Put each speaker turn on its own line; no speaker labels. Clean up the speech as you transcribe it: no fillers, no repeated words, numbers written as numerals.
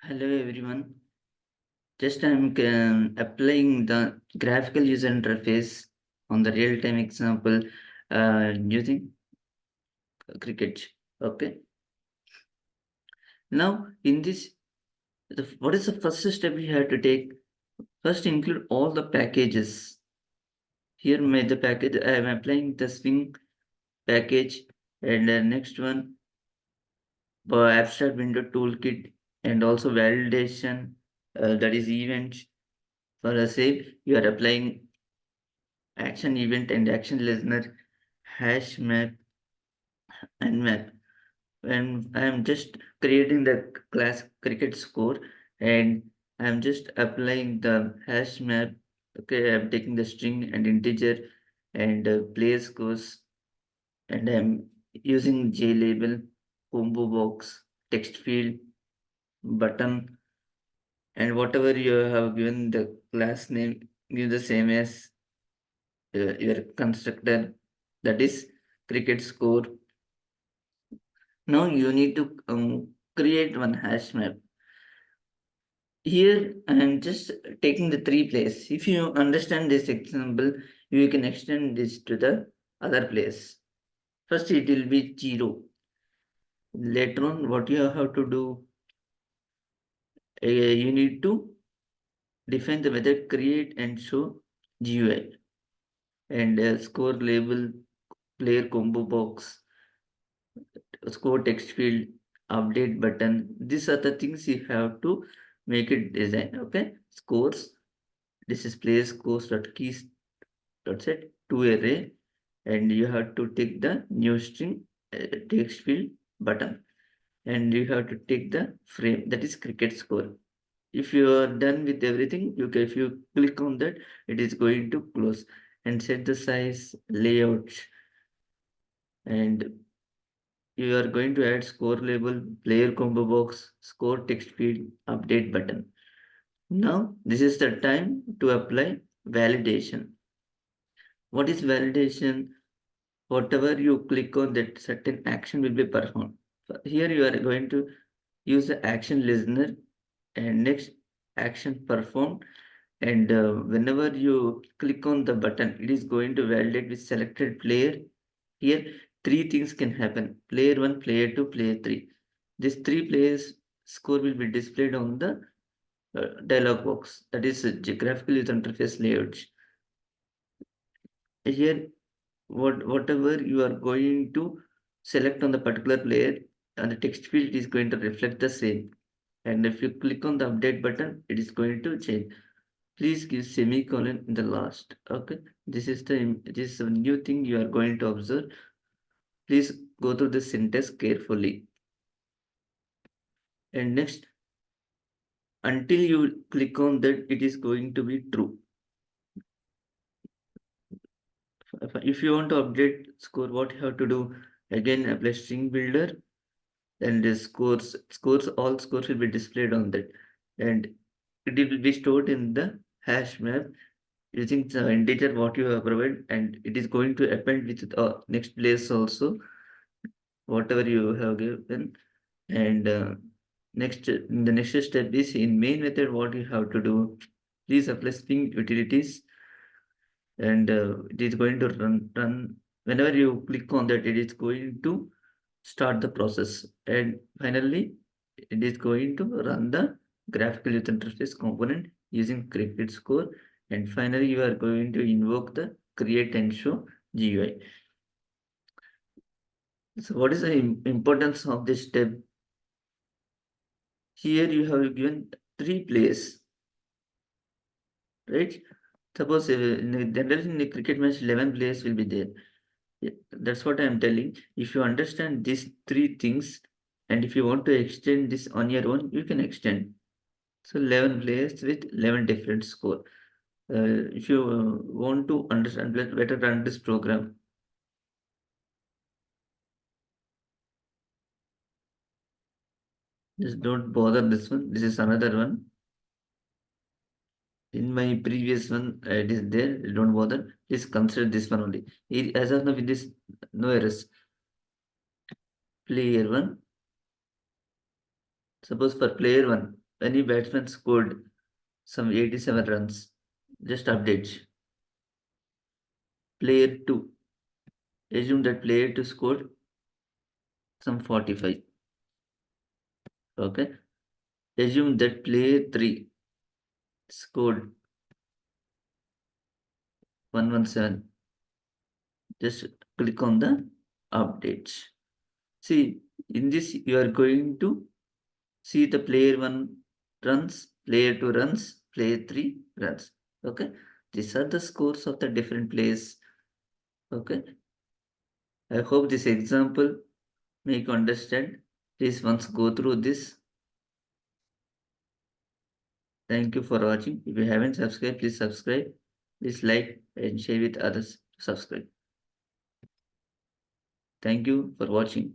Hello everyone. Just I'm applying the graphical user interface on the real-time example using Cricket. Okay. Now in this, what is the first step we have to take? First, include all the packages. Here, the package I am applying the Swing package, and next one, abstract window toolkit, and also validation. That is events. For the same, you are applying action event and action listener, hash map and map. And I am just creating the class cricket score, and I am just applying the hash map. Okay, I'm taking the string and integer and player scores, and I'm using JLabel, combo box, text field, button, and whatever you have given the class name, give the same as your constructor, that is cricket score. Now you need to create one hash map. Here I am just taking the three place. If you understand this example, you can extend this to the other place. First it will be 0. Later on, what you have to do, you need to define the method create and show GUI and score label, player combo box, score text field, update button. These are the things you have to make it design. Okay, scores. This is player scores dot keys dot set to array, and you have to take the new string text field button, and you have to take the frame, that is cricket score. If you are done with everything, if you click on that, it is going to close, and set the size, layout, and you are going to add score label, player combo box, score text field, update button. Now this is the time to apply validation. What is validation? Whatever you click on, that certain action will be performed. Here you are going to use the action listener, and next action performed, and whenever you click on the button, it is going to validate with selected player. Here three things can happen: player 1, player 2, player 3. These three players score will be displayed on the dialog box, that is graphical user interface layout. Here whatever you are going to select on the particular player, and the text field is going to reflect the same, and if you click on the update button, it is going to change. Please give semicolon in the last. Okay, this is a new thing you are going to observe. Please go through the syntax carefully. And next, until you click on that, it is going to be true. If you want to update score, what you have to do, again apply string builder, and the scores all scores will be displayed on that, and it will be stored in the hash map using the integer what you have provided, and it is going to append with the next place also, whatever you have given. And the next step is in main method, what you have to do, please apply string utilities, and it is going to run whenever you click on that, it is going to start the process, and finally it is going to run the graphical user interface component using cricket score, and finally you are going to invoke the create and show GUI. So what is the importance of this step? Here you have given three plays, right? Suppose generally in the cricket match 11 players will be there. Yeah, that's what I am telling. If you understand these three things, and if you want to extend this on your own, you can extend. So 11 players with 11 different score. If you want to understand better run this program, just don't bother this one. This is another one. In my previous one, it is there. Don't bother. Please consider this one only. As of now, with this, no errors. Player one. Suppose for player one, any batsman scored some 87 runs. Just updates. Player 2. Assume that player 2 scored some 45. Okay. Assume that player 3 scored 117. Just click on the updates. See, in this you are going to see the player 1 runs, player 2 runs, player 3 runs. Okay. These are the scores of the different players. Okay. I hope this example make you understand. Please once go through this. Thank you for watching. If you haven't subscribed, please subscribe. Please like and share with others to subscribe. Thank you for watching.